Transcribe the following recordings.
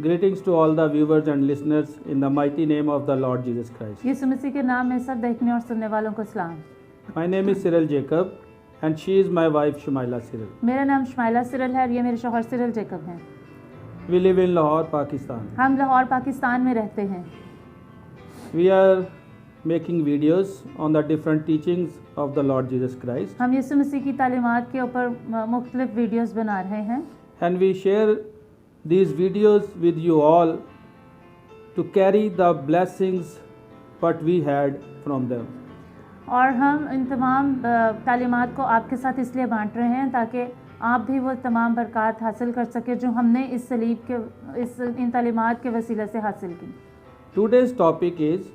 Greetings to all the viewers and listeners in the mighty name of the Lord Jesus Christ. यीशु मसीह के नाम में सब देखने और सुनने वालों को सलाम। My name is Cyril Jacob and she is my wife Shumaila Cyril. मेरा नाम शुमाइला सिरल है और ये मेरे शौहर सिरल जेकब हैं। We live in Lahore, Pakistan. हम लाहौर पाकिस्तान में रहते हैं। We are making videos on the different teachings of the Lord Jesus Christ, हम यीशु मसीह की तालीमात के ऊपर मुख्तलिफ वीडियोस बना रहे हैं and we share these videos with you all to carry the blessings what we had from them. और हम इन तमाम तालीमात को आपके साथ इसलिए बांट रहे हैं ताकि आप भी वो तमाम बरक़ात हासिल कर सके जो हमने इस सलीब के इन तालीमात के वसीले से हासिल की। Today's topic is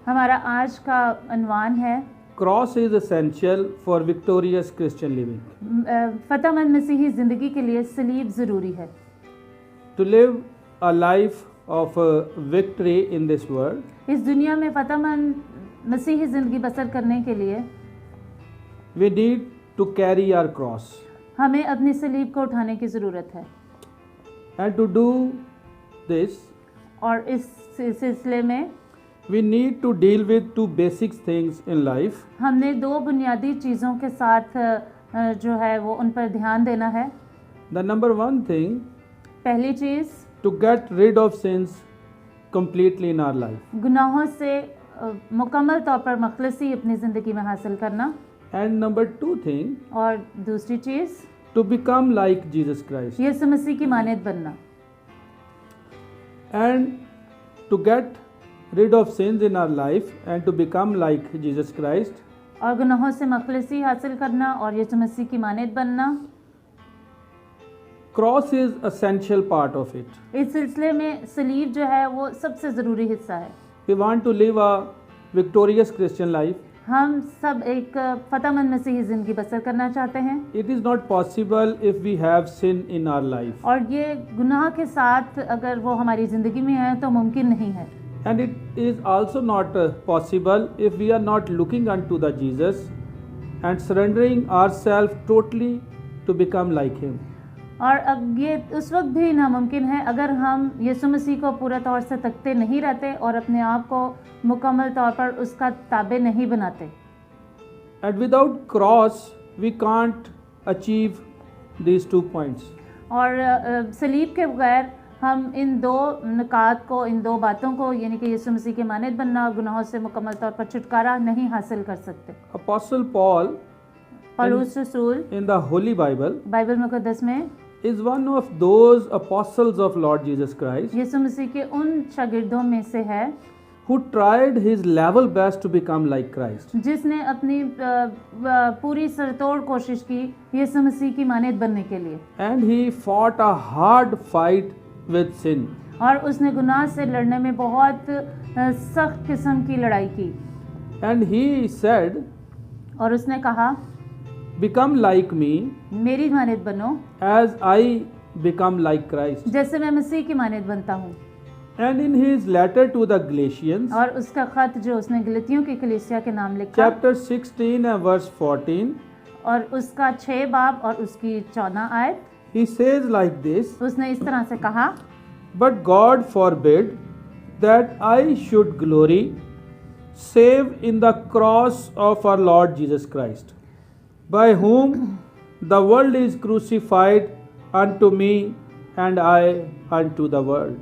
हमारा आज का अनवान है Cross is essential for victorious Christian living. फ़तहमंद मसीही ज़िंदगी के लिए सलीब ज़रूरी है। To live a life of victory in this world, इस दुनिया में फ़तहमंद मसीही ज़िंदगी बसर करने के लिए we need to carry our cross. हमें अपनी सलीब को उठाने की ज़रूरत है And to do this, और इस सिलसिले में we need to deal with two basic things in life. हमने दो बुनियादी चीज़ों के साथ जो है वो उन पर ध्यान देना है। The number one thing, पहली चीज़ to get rid of sins completely in our life. गुनाहों से मुकम्मल तौर पर मखलसी अपनी ज़िंदगी में हासिल करना, And number two thing, और दूसरी चीज़ to become like Jesus Christ. यीशु मसीह की मानद बनना। And to get rid of sins in our life and to become like Jesus Christ, और गुनाहों से मखलसी हासिल करना और यीशु मसीह की मानद बनना, cross is essential part of it. इस सिलसिले में सलीब जो है वो सबसे ज़रूरी हिस्सा है। We want to live a victorious Christian life. हम सब एक फ़तहमंद मसीही ज़िंदगी बसर करना चाहते हैं It is not possible if we have sin in our life. और ये गुनाह के साथ अगर वो हमारी ज़िंदगी में है तो मुमकिन नहीं है। And it is also not possible if we are not looking unto the Jesus and surrendering ourselves totally to become like him. और अब ये उस वक्त भी नामुमकिन है अगर हम यीशु मसीह को पूरा तौर से तकते नहीं रहते और अपने आप को मुकम्मल तौर पर उसका ताबे नहीं बनाते। And without cross, we can't achieve these 2 points. और सलीब के बगैर हम इन दो नुकात को, इन दो बातों को यानी कि यीशु मसीह के मानद बनना और गुनाहों से मुकम्मल तौर पर छुटकारा नहीं हासिल कर सकते। Apostle Paul पौलुस रसूल in the Holy Bible Bible मुक़द्दस में is one of those apostles of Lord Jesus Christ यीशु मसीह के उन शागिर्दों में से है who tried his level best to become like Christ. जिसने अपनी पूरी सरतोड़ कोशिश की यीशु मसीह की मानद बनने के लिए, And he fought a hard fight with sin. और उसने गुनाह से लड़ने में बहुत सख्त किस्म की लड़ाई की। And he said, और उसने कहा, become like me मेरी मानद बनो as I become like Christ. जैसे मैं मसीह की मानद बनता हूँ। And in his letter to the Galatians, और उसका ख़त जो उसने गलतियों की कलीसिया के नाम लिखा, chapter 16 and verse 14, और उसका 6 बाब और उसकी 14 आयत, he says like this, उसने इस तरह से कहा, but God forbid that I should glory save in the cross of our Lord Jesus Christ, by whom the world is crucified unto me and I unto the world.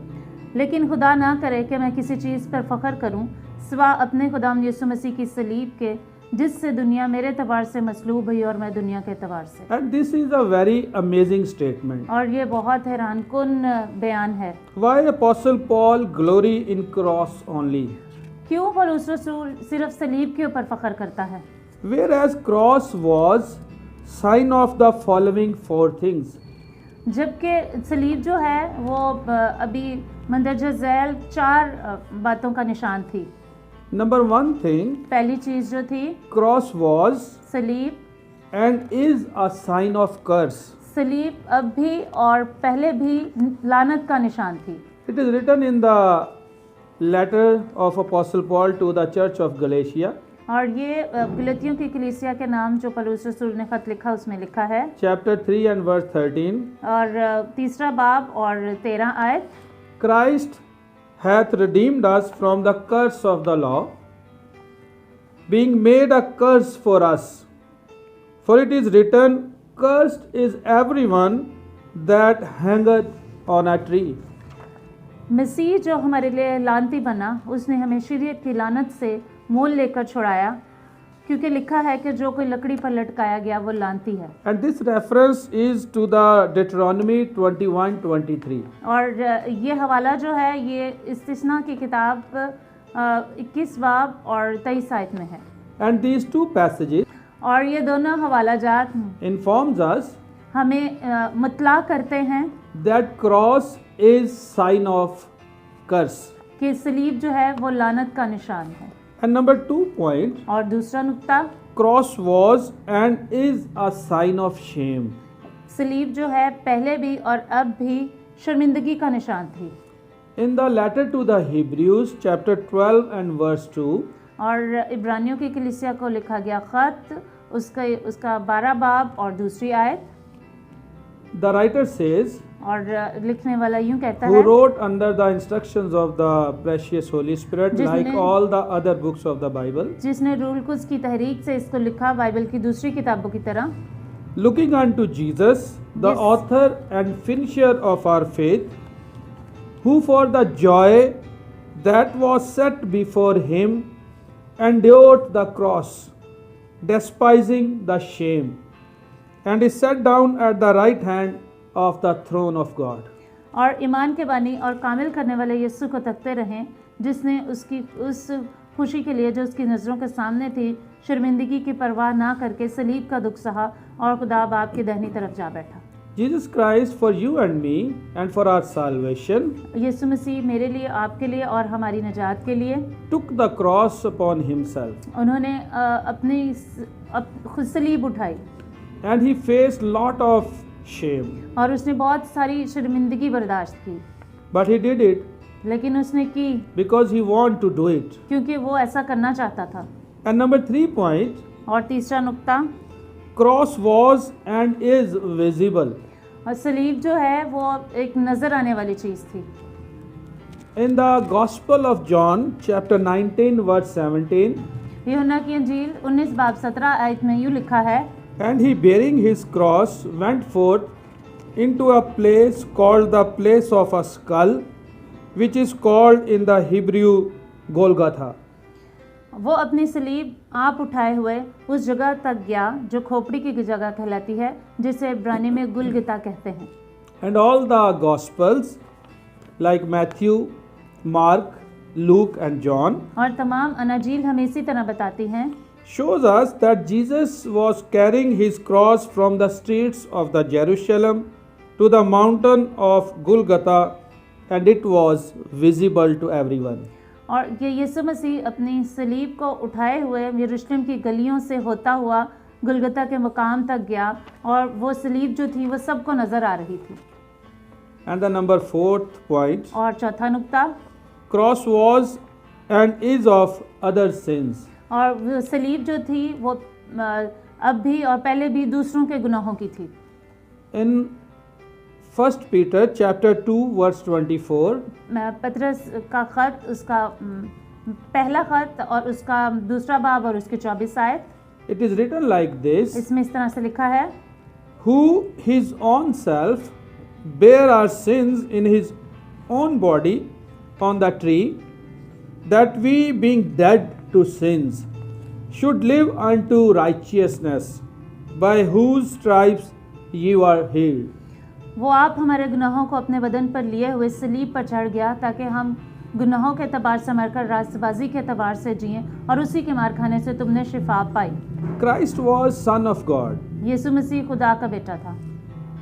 लेकिन खुदा ना करे कि मैं किसी चीज़ पर फ़ख्र करूं सिवा अपने खुदाम यीशु मसीह की सलीब के, जिससे दुनिया मेरे एतबार से मसलूब हुई और मैं दुनिया के एतबार से। And this is a very amazing statement. और ये बहुत हैरानकुन बयान है। Why Apostle Paul glory in cross only? क्यों पौलुस रसूल सिर्फ सलीब के ऊपर फ़ख्र करता है? Whereas cross was sign of the following 4 things. जबकि सलीब जो है वो अभी मंदरजा झैल 4 बातों का निशान थी। Number 1 thing, पहली चीज़ जो थी, cross was सलीब and is a sign of curse. सलीब अब भी और पहले भी लानत का निशान थी। It is written in the letter of Apostle Paul to the church of Galatia, और ये गलतियों की कलीसिया के नाम जो पौलुस रसूल ने ख़त लिखा उसमें लिखा है, chapter 3 and verse 13, और 3 बाब और 13 आयत, Christ hath redeemed us from the curse of the law, being made a curse for us. For it is written, Cursed is everyone that hangeth on a tree. मसीह जो हमारे लिए लानती बना, उसने हमें शरीयत की लानत से मोल लेकर छुड़ाया, क्योंकि लिखा है कि जो कोई लकड़ी पर लटकाया गया वो लानती है। And this reference is to the Deuteronomy 21:23. और ये हवाला जो है ये इस्तिस्ना की किताब 21 बाब और 23 आयत में है। And these two passages और ये दोनों हवाला जात informs us हमें मुतला करते हैं that cross is sign of curse. कि सलीब जो है वो लानत का निशान है। And number 2 point, और दूसरा नुक्ता, cross was and is a sign of shame. सलीब जो है पहले भी और अब भी शर्मिंदगी का निशान थी। In the letter to the Hebrews chapter 12 and verse 2, और इब्रानियों की कलीसिया को लिखा गया ख़त उसका 12 बाब और दूसरी आयत, the writer says, और लिखने वाला यूं कहता who है, wrote under the instructions of the precious Holy Spirit like जिसने- all the other books of the Bible, जिसने रूल कुद्स की तहरीक से इसको लिखा बाइबल की दूसरी किताबों की तरह, looking unto Jesus, the Yes. author and finisher of our faith, who for the joy that was set before him endured the cross, despising the shame, and is set down at the right hand of the throne of God. और ईमान के बानी और कामिल करने वाले यीशु को तकते रहें, जिसने उसकी उस खुशी के लिए जो उसकी नज़रों के सामने थी शर्मिंदगी की परवाह ना करके सलीब का दुख सहा और खुदा बाप की दाहिनी तरफ जा बैठा। Jesus Christ, for you and me and for our salvation, यीशु मसीह मेरे लिए, आपके लिए और हमारी निजात के लिए took the cross upon himself, उन्होंने खुद सलीब उठाई and he faced lot of shame, और उसने बहुत सारी शर्मिंदगी बर्दाश्त की, but he did it लेकिन उसने की because he wanted to do it. क्योंकि वो ऐसा करना चाहता था। And number 3 point, और तीसरा नुक्ता, cross was and is visible. और सलीब जो है वो एक नज़र आने वाली चीज़ थी। In the Gospel of John chapter 19 verse 17, यूहन्ना की अंजील 19 बाब 17 आयत में यूँ लिखा है, and he bearing his cross went forth into a place called the place of a skull, which is called in the Hebrew Golgotha. वो अपनी सलीब आप उठाए हुए उस जगह तक गया जो खोपड़ी की जगह कहलाती है, जिसे इब्रानी में गुलगिता कहते हैं। And all the Gospels like Matthew, Mark, Luke and John और तमाम अनाजील हमें इसी तरह बताती हैं shows us that Jesus was carrying his cross from the streets of the Jerusalem to the mountain of Golgotha, and it was visible to everyone. और ये यीशु मसीह अपनी सलीब को उठाए हुए यरूशलेम की गलियों से होता हुआ गुलगता के मुकाम तक गया और वो सलीब जो थी वो सबको नज़र आ रही थी। And the number 4th point, और चौथा नुक्ता, cross was and is of other sins. और वो सलीब जो थी वो अब भी और पहले भी दूसरों के गुनाहों की थी। In 1 Peter chapter 2 verse 24, पतरस का ख़त, उसका पहला ख़त और उसका दूसरा बाब और उसकी 24 आयत, it is written like this, इसमें इस तरह से लिखा है, who his own self bare our sins in his own body on the tree, that we being dead to sins should live unto righteousness, by whose stripes ye are healed. वो आप हमारे गुनाहों को अपने बदन पर लिए हुए सलीब पर चढ़ गया ताकि हम गुनाहों के एतबार से मरकर रास्तबाजी के एतबार से जिएं और उसी के मार खाने से तुमने शिफा पाई। Christ was Son of God, यीशु मसीह खुदा का बेटा था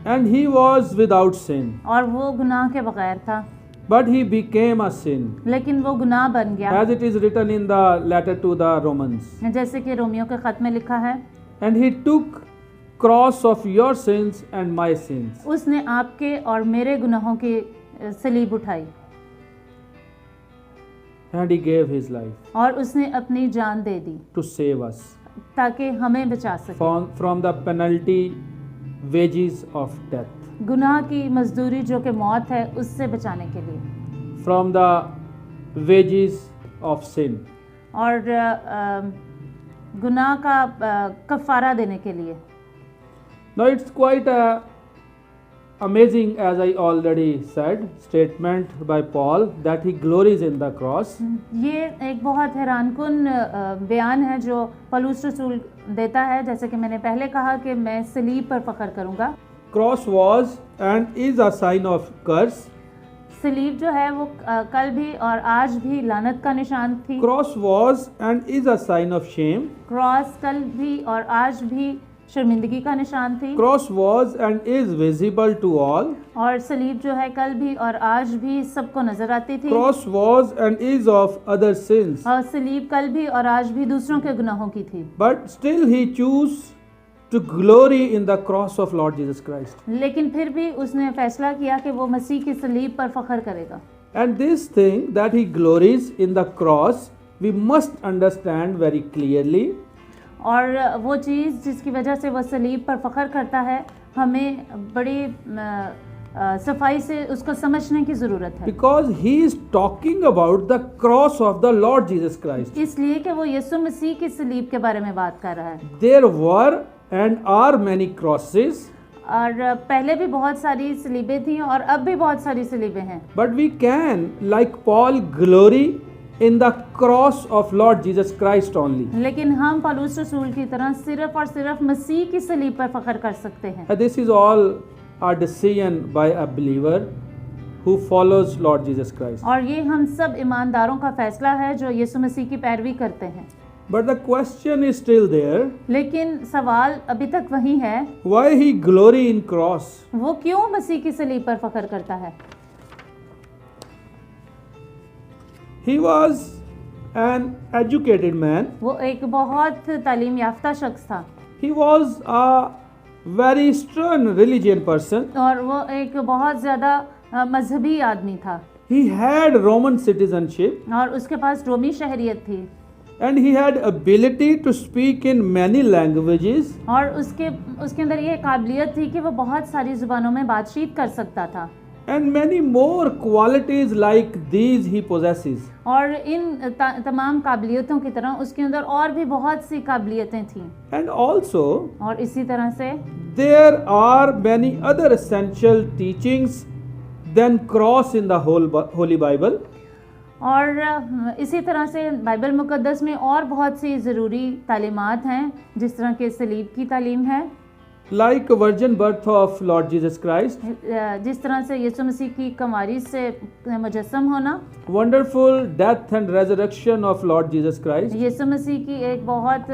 and he was without sin, और वो गुनाह के बगैर था, but he became a sin, लेकिन वो गुनाह बन गया, as it is written in the letter to the Romans. जैसे कि रोमियो के ख़त में लिखा है, And he took cross of your sins and my sins, उसने आपके और मेरे गुनाहों की सलीब उठाई and he gave his life और उसने अपनी जान दे दी to save us ताकि हमें बचा सके from the penalty wages of death. गुनाह की मजदूरी जो कि मौत है उससे बचाने के लिए। from the wages of sin. और गुनाह का कफ़ारा देने के लिए. Now it's quite a amazing, as I already said, statement by Paul that he glories in the cross. ये एक बहुत हैरानकुन बयान है जो पौलुस रसूल देता है, जैसे कि मैंने पहले कहा कि मैं सलीब पर फख्र करूँगा. Cross was and is a sign of curse. सलीब जो है वो कल भी और आज भी लानत का निशान थी. Cross was and is a sign of shame. Cross कल भी और आज भी शर्मिंदगी का निशान थी. Cross was and is visible to all. और सलीब जो है कल भी और आज भी सबको नजर आती थी. Cross was and is of other sins. और सलीब कल भी और आज भी दूसरों के गुनाहों की थी. But still he chose to glory in the cross of Lord Jesus Christ. लेकिन फिर भी उसने फैसला किया कि वो मसीह की सलीब पर फख्र करेगा. And this thing that he glories in the cross, we must understand very clearly. और वो चीज़ जिसकी वजह से वो सलीब पर फख्र करता है, हमें बड़ी सफाई से उसको समझने की ज़रूरत है. Because he is talking about the cross of the Lord Jesus Christ. इसलिए कि वो यीशु मसीह की सलीब के बारे में बात कर रहा है. There were and are many crosses. और पहले भी बहुत सारी सलीबें थी और अब भी बहुत सारी सलीबें हैं. But we can, like Paul, glory in the cross of Lord Jesus Christ only. लेकिन हम पौलुस रसूल की तरह सिर्फ और सिर्फ मसीह की सलीब पर फख्र कर सकते हैं. And this is all a decision by a believer who follows Lord Jesus Christ. और ये हम सब ईमानदारों का फैसला है जो यीशु मसीह की पैरवी करते हैं. But the question is still there. लेकिन सवाल अभी तक वही है, Why he glory in cross? वो क्यों मसीह की सलीब पर फख्र करता है? He was an educated man. वो एक बहुत तालीम याफ्ता शख्स था. He was a very stern religious person. और वो एक बहुत ज़्यादा मजहबी आदमी था. He had Roman citizenship. और उसके पास रोमी शहरियत थी. And he had ability to speak in many languages. और उसके अंदर ये काबिलियत थी कि वो बहुत सारी ज़ुबानों में बातचीत कर सकता था. And many more qualities like these he possesses. और इन तमाम काबिलियतों की तरह उसके अंदर और भी बहुत सी काबिलियतें थीं. And also और इसी तरह से there are many other essential teachings than cross in the Holy Bible. और इसी तरह से बाइबल मुक़द्दस में और बहुत सी ज़रूरी तालीमात हैं, जिस तरह के सलीब की तालीम है. Like virgin birth of Lord Jesus Christ. जिस तरह से यीशु मसीह की कंवारी से मुजस्सम होना. Wonderful death and resurrection of Lord Jesus Christ. यीशु मसीह की एक बहुत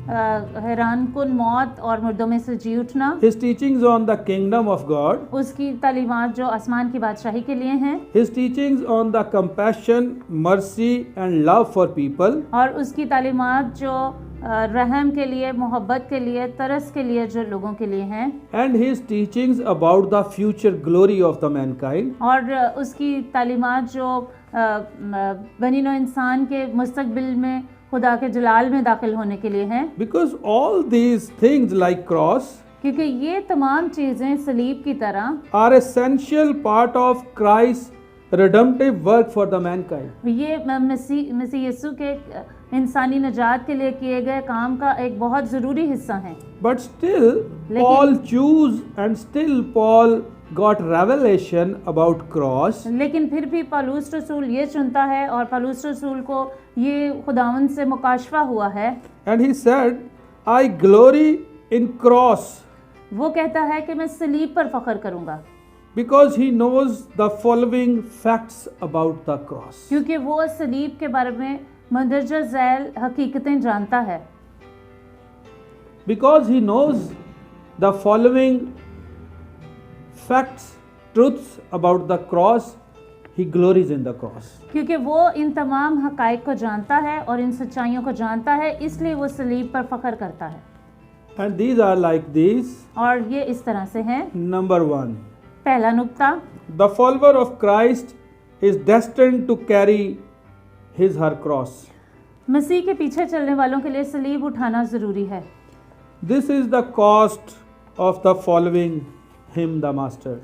हैरानकुन मौत और मुर्दों में से जी उठना. His teachings on the kingdom of God. उसकी तालीमात जो आसमान की बादशाही के लिए हैं. His teachings on the compassion, mercy and love for people. और उसकी तालीमात जो रहम के लिए, मोहब्बत के लिए, तरस के लिए जो लोगों के लिए हैं. And his teachings about the future glory of the mankind. और उसकी तालीमात जो बनी नौ इंसान के मुस्तकबिल में खुदा के जलाल में दाखिल होने के लिए हैं. Because all these things like cross क्योंकि ये तमाम चीज़ें सलीब की तरह are essential part of Christ's redemptive work for the mankind. ये मसीह यीशु के इंसानी नजात के लिए किए गए काम का एक बहुत ज़रूरी हिस्सा है. But still Paul chose and still Paul got revelation about cross. लेकिन फिर भी पौलुस रसूल ये चुनता है और पौलुस रसूल को ये खुदावंद से मुकाशफा हुआ है. And he said, I glory in cross. वो कहता है कि मैं सलीब पर फख्र करूँगा. Because he knows the following facts about the cross. क्योंकि वो सलीब के बारे में मंदरजा झैल हकीकतें जानता है. Because he knows the following facts, truths about the cross, he glories in the cross. क्योंकि वो इन तमाम हकाइक को जानता है और इन सच्चाइयों को जानता है, इसलिए वो सलीब पर फख्र करता है. And these are like these. और ये इस तरह से हैं. Number 1. पहला नुक्ता, The follower of Christ is destined to carry his her cross. मसीह के पीछे चलने वालों के लिए सलीब उठाना ज़रूरी है. This is the cost of the following him the master.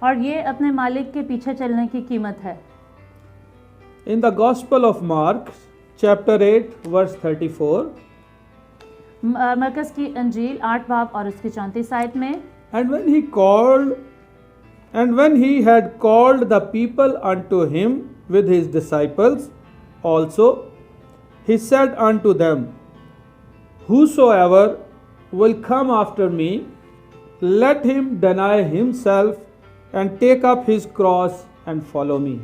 और ये अपने मालिक के पीछे चलने की कीमत है. In the Gospel of Mark, chapter 8, verse 34, मरकस की अंजील 8 बाब और उसकी 34 आयत में, and when he had called the people unto him with his disciples also, he said unto them, Whosoever will come after me, let him deny himself and take up his cross and follow me.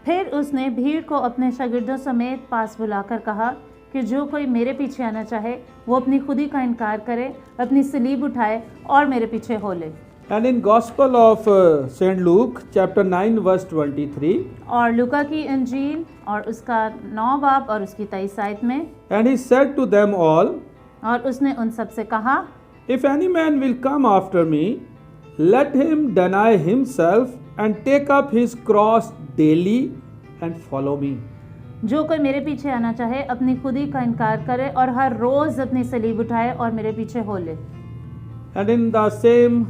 फिर उसने भीड़ को अपने शागिर्दों समेत पास बुलाकर कहा कि जो कोई मेरे पीछे आना चाहे वो अपनी खुदी का इनकार करे, अपनी सलीब उठाए और मेरे पीछे हो ले। And in Gospel of St. Luke, chapter 9, verse 23, और लूका की अंजील और उसका 9 बाब और उसकी 23 आयत में, and he said to them all, और उसने उन सब से कहा, If any man will come after me, let him deny himself and take up his cross daily and follow me. जो कोई मेरे पीछे आना चाहे अपनी खुदी का इनकार करे और हर रोज अपनी सलीब उठाए और मेरे पीछे हो ले। And in the same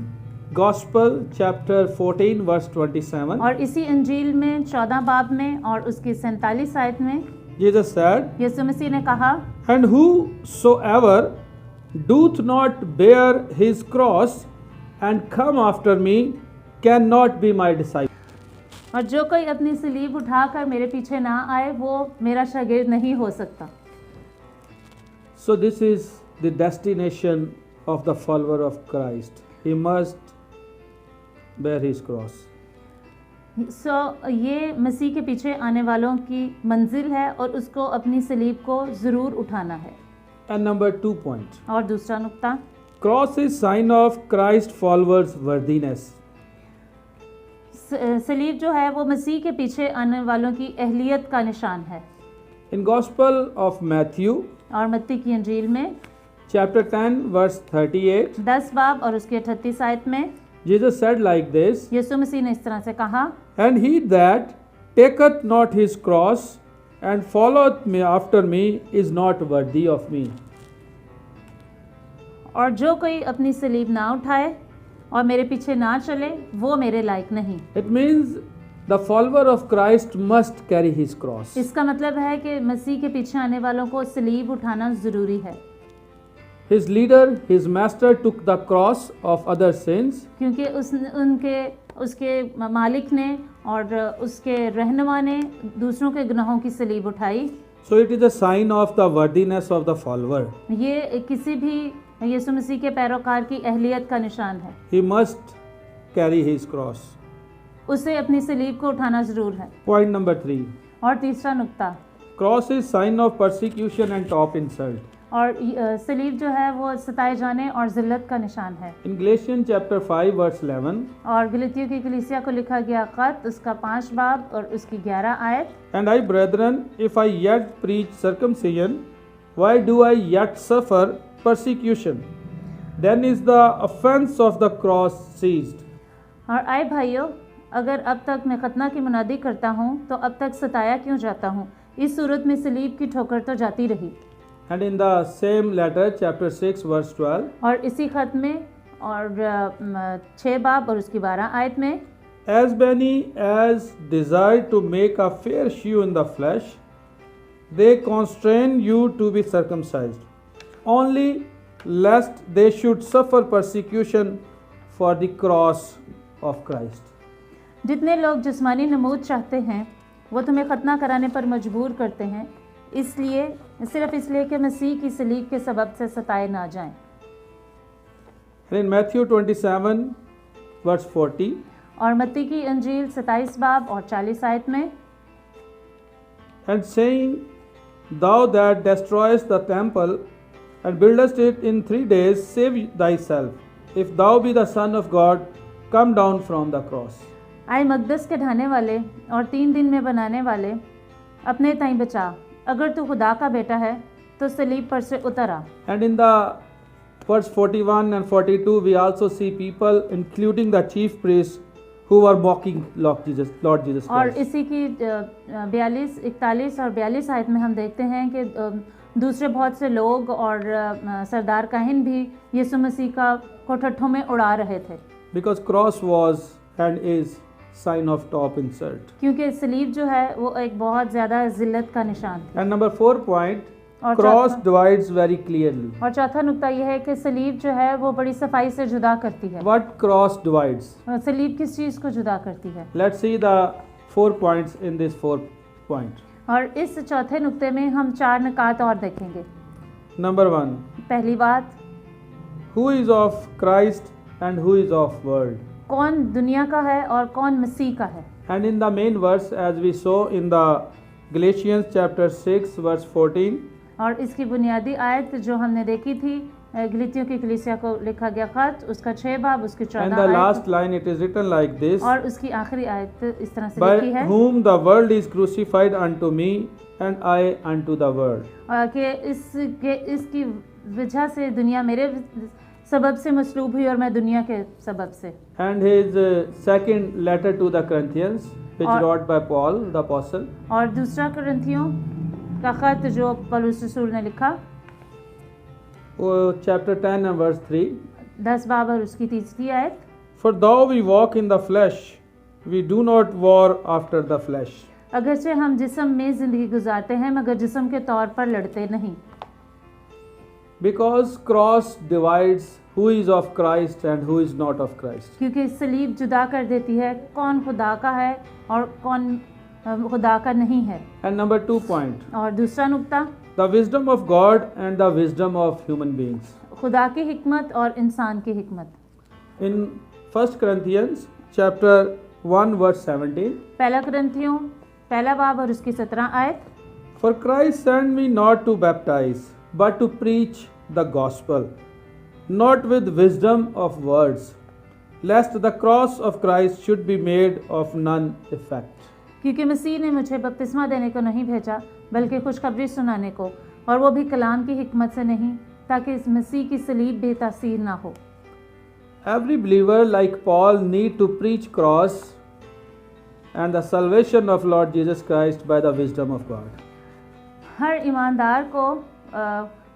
Gospel, chapter 14, verse 27, और इसी अंजील में 14 बाब में और उसकी 47 आयत में Jesus said, यीशु मसीह ने कहा, And whosoever doth not bear his cross and come after me cannot be my disciple. और जो कोई अपनी सलीब उठाकर मेरे पीछे ना आए वो मेरा शागिर्द नहीं हो सकता। So this is the destination of the follower of Christ. He must bear his cross. ये मसीह के पीछे आने वालों की मंजिल है और उसको अपनी सलीब को ज़रूर उठाना है। And number 2 point. और दूसरा नुक्ता, Cross is sign of Christ followers' worthiness. सलीब जो है वो मसीह के पीछे आने वालों की अहलियत का निशान है। In Gospel of Matthew, और मत्ती की अंजील में chapter 10, verse 38, 10 बाब और उसकी 38 आयत में Jesus said like this, यीशु मसीह ने इस तरह से कहा, And he that taketh not his cross and followeth me after me is not worthy of me. और जो कोई अपनी सलीब ना उठाए और मेरे पीछे ना चले वो मेरे लायक नहीं। It means the follower of Christ must carry his cross. इसका मतलब है कि मसीह के पीछे आने वालों को सलीब उठाना ज़रूरी है। His leader, his master took the cross of other sins, क्योंकि उसके मालिक ने और उसके रहनुमा ने दूसरों के गुनाहों की सलीब उठाई। so it is a sign of the worthiness of the follower. ये किसी भी यीशु मसीह के पैरोकार की अहलियत का निशान है। He must carry his cross. उसे अपनी सलीब को उठाना ज़रूर है। Point number 3. और तीसरा नुक्ता, Cross is sign of persecution and top insult. और सलीब जो है वो सताए जाने और ज़िल्लत का निशान है। In Galatians chapter 5, verse 11, और गलतियों की कलीसिया को लिखा गया ख़त उसका 5 बाब और उसकी 11 आयत, And I, brethren, if I yet preach circumcision, why do I yet suffer persecution? Then is the offense of the cross ceased. और आए भाइयों, अगर अब तक मैं खतना की मुनादी करता हूँ तो अब तक सताया क्यों जाता हूँ? इस सूरत में सलीब की ठोकर तो जाती रही। And in the same letter, chapter 6, verse 12, और इसी खत में और 6 बाब और उसकी 12 आयत में, As many as desire to make a fair shew in the flesh, they constrain you to be circumcised, only lest they should suffer persecution for the cross of Christ. जितने लोग जिस्मानी नमूद चाहते हैं वो तुम्हें खतना कराने पर मजबूर करते हैं, इसलिए सिर्फ इसलिए कि मसीह की सलीब के सबब से सताए ना जाएं। And in Matthew 27, verse 40, और मत्ती की अंजील 27 बाब और 40 आयत में, And saying, Thou that destroyest the temple and buildest it in 3 days, save thyself. If thou be the Son of God, come down from the cross. आए मकदस के ढाने वाले और 3 दिन में बनाने वाले, अपने ताई बचा, अगर तू खुदा का बेटा है तो सलीब पर से उतर आ। And in the verse 41 and 42, we also see people, including the chief priests, who were mocking Lord Jesus Christ. और इसी की 42, 41 और 42 आयत में हम देखते हैं कि दूसरे बहुत से लोग और सरदार काहिन भी यीशु मसीह को ठट्ठों में उड़ा रहे थे। Because cross was and is sign of top insult. क्योंकि सलीब जो है वो एक बहुत ज़्यादा ज़िल्लत का निशान थी। And number 4 point, और cross चौथा- divides very clearly. और चौथा नुक्ता यह है कि सलीब जो है वो बड़ी सफाई से जुदा करती है। What cross divides? सलीब किस चीज़ को जुदा करती है? Let's see the 4 points in this 4 point. और इस चौथे नुक्ते में हम 4 निकात और देखेंगे। Number 1, पहली बात, who is of Christ and who is of world? कौन दुनिया का है और कौन मसीह का है। And in the main verse, as we saw in the Galatians chapter 6 verse 14, और इसकी बुनियादी आयत जो हमने देखी थी गलीतियों की कलीसिया को लिखा गया खत, उसका 6 बाब उसकी and 14 the आयत, last line it is written like this, और उसकी आखिरी आयत इस तरह से by लिखी है whom the world is crucified unto me and I unto the world. कि इसकी वजह से दुनिया मेरे सबब से मसलूब हुई और मैं दुनिया के सबब से। And his second letter to the Corinthians, which और- wrote by Paul the apostle, और दूसरा कुरिन्थियों का खत जो पौलुस रसूल ने लिखा, chapter 10 and verse 3, 10 बाब और उसकी तीसरी आयत, for though we walk in the flesh, we do not war after the flesh. अगरचे हम जिस्म में ज़िंदगी गुजारते हैं मगर जिस्म के तौर पर लड़ते नहीं। Because cross divides who is of Christ and who is not of Christ. क्योंकि सलीब जुदा कर देती है कौन खुदा का है और कौन खुदा का नहीं है। And number 2 point, और दूसरा नुक्ता, the wisdom of God and the wisdom of human beings. खुदा की हिकमत और इंसान की हिकमत। In 1 Corinthians chapter 1 verse 17, पहला कुरिन्थियों पहला बाब और उसकी 17 आयत, for Christ sent me not to baptize, but to preach the gospel, not with wisdom of words, lest the cross of Christ should be made of none effect. क्योंकि मसीह ने मुझे बपतिस्मा देने को नहीं भेजा बल्कि खुशखबरी सुनाने को, और वो भी कलाम की हिकमत से नहीं, ताकि इस मसीह की सलीब बेतासीर ना हो। Every believer like Paul need to preach cross and the salvation of Lord Jesus Christ by the wisdom of God. हर ईमानदार को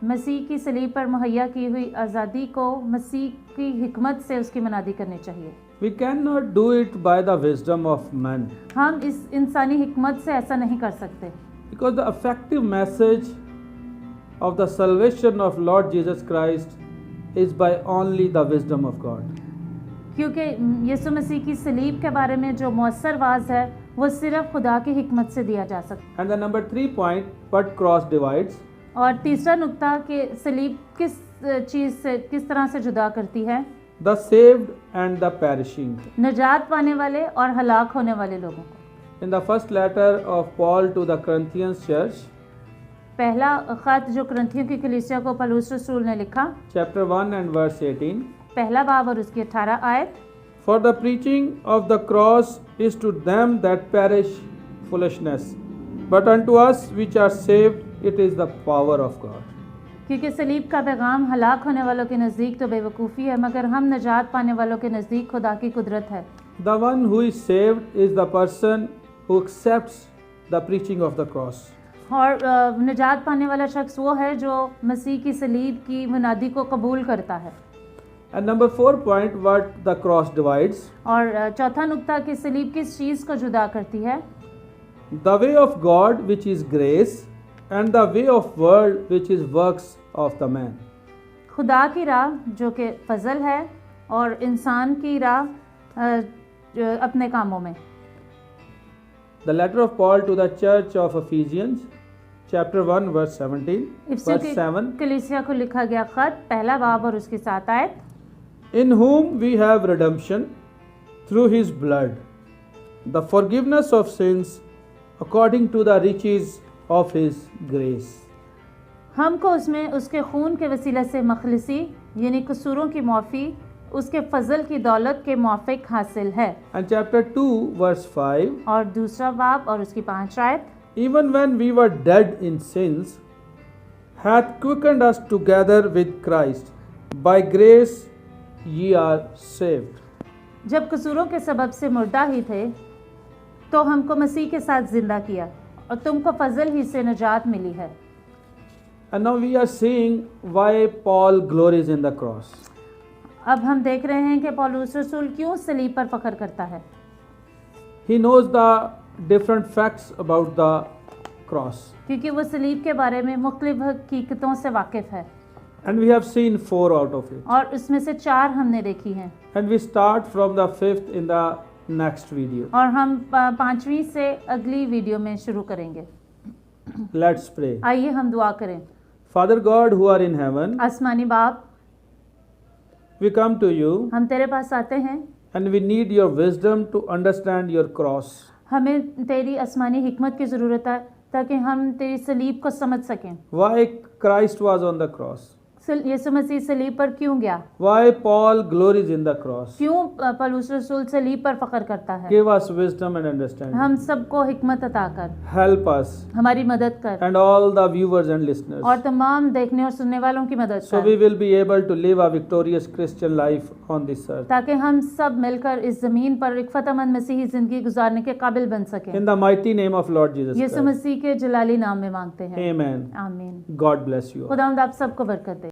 मसीह की सलीब पर मुहैया की हुई आज़ादी को मसीह की हिकमत से उसकी मनादी करनी चाहिए। We cannot do it by the wisdom of man, हम इस इंसानी हिकमत से ऐसा नहीं कर सकते, because the effective message of the salvation of Lord Jesus Christ is by only the wisdom of God. क्योंकि यीशु मसीह की सलीब के बारे में जो मौसर वाज है वो सिर्फ खुदा की हिकमत से दिया जा सकता And the number 3 point, what cross divides? है। और तीसरा नुक्ता कि सलीब किस चीज़ से किस तरह से जुदा करती है, The saved and the perishing. नजात पाने वाले और हलाक होने वाले लोगों को। In the first letter of Paul to the Corinthians church, पहला खत जो कुरिन्थियों की कलीसिया को पौलुस रसूल ने लिखा, chapter 1 and verse 18, पहला बाब और उसकी 18 आयत, for the preaching of the cross is to them that perish foolishness, but unto us which are saved it is the power of God. क्योंकि सलीब का पैगाम हलाक होने वालों के नज़दीक तो बेवकूफ़ी है मगर हम नजात पाने वालों के नज़दीक खुदा की कुदरत है। The one who is saved is the person who accepts the preaching of the cross. और निजात पाने वाला शख्स वो है जो मसीह की सलीब की मुनादी को कबूल करता है। And number 4 point, what the cross divides? और चौथा नुक्ता कि सलीब किस चीज़ को जुदा करती है, The way of God which is grace and the way of world which is works of the man. खुदा की राह जो कि फजल है और इंसान की राह जो अपने कामों में। The letter of Paul to the church of Ephesians, chapter 1 verse 17, इफ्सियों verse की 7, कलीसिया को लिखा गया खत, पहला बाब और उसकी 7 आयत, in whom we have redemption through his blood, the forgiveness of sins according to the riches of his grace. हमको उसमें उसके खून के वसीले से मखलिसी यानी कसूरों की माफ़ी उसके फजल की दौलत के मुआफिक हासिल है। And chapter 2 verse 5, और दूसरा बाब और उसकी 5 आयत, even when we were dead in sins, hath quickened us together with Christ. By grace ye are saved. जब कसूरों के सबब से मुर्दा ही थे तो हमको मसीह के साथ जिंदा किया और तुमको फजल ही से नजात मिली है। And now we are seeing why Paul glories in the cross. अब हम देख रहे हैं कि पौलुस रसूल क्यों सलीब पर फख्र करता है। He knows the different facts about the cross. क्योंकि वो सलीब के बारे में मुख्तलिफ हकीकतों से वाकिफ़ है And we have seen 4 out of it. और उसमें से 4 हमने देखी हैं And we start from the 5th in the next video. और हम 5वीं से अगली वीडियो में शुरू करेंगे। Let's pray. आइए हम दुआ करें। Father God who are in heaven, आसमानी बाप, we come to you हम तेरे पास आते हैं, and we need your wisdom to understand your cross. हमें तेरी आसमानी हिकमत की ज़रूरत है ताकि हम तेरी सलीब को समझ सकें। Why Christ was on the cross? यीशु मसीह सलीब पर क्यों गया? Why Paul glories in the cross? क्यों पौलुस रसूल सलीब पर फ़ख्र करता है? Give us wisdom and understanding. हम सबको हिकमत अता कर, Help us हमारी मदद कर and all the viewers and listeners. और तमाम देखने और सुनने वालों की मदद So we कर, will be able to live a victorious Christian life on this earth. ताकि हम सब मिलकर इस ज़मीन पर एक फ़तहमंद मसीही ज़िंदगी गुजारने के काबिल बन सकें। In the mighty name of Lord Jesus Yeshu Christ. मसीह के जलाली नाम में मांगते हैं, Amen. आमीन। God bless you all. खुदावंद आप सबको बरकत दे।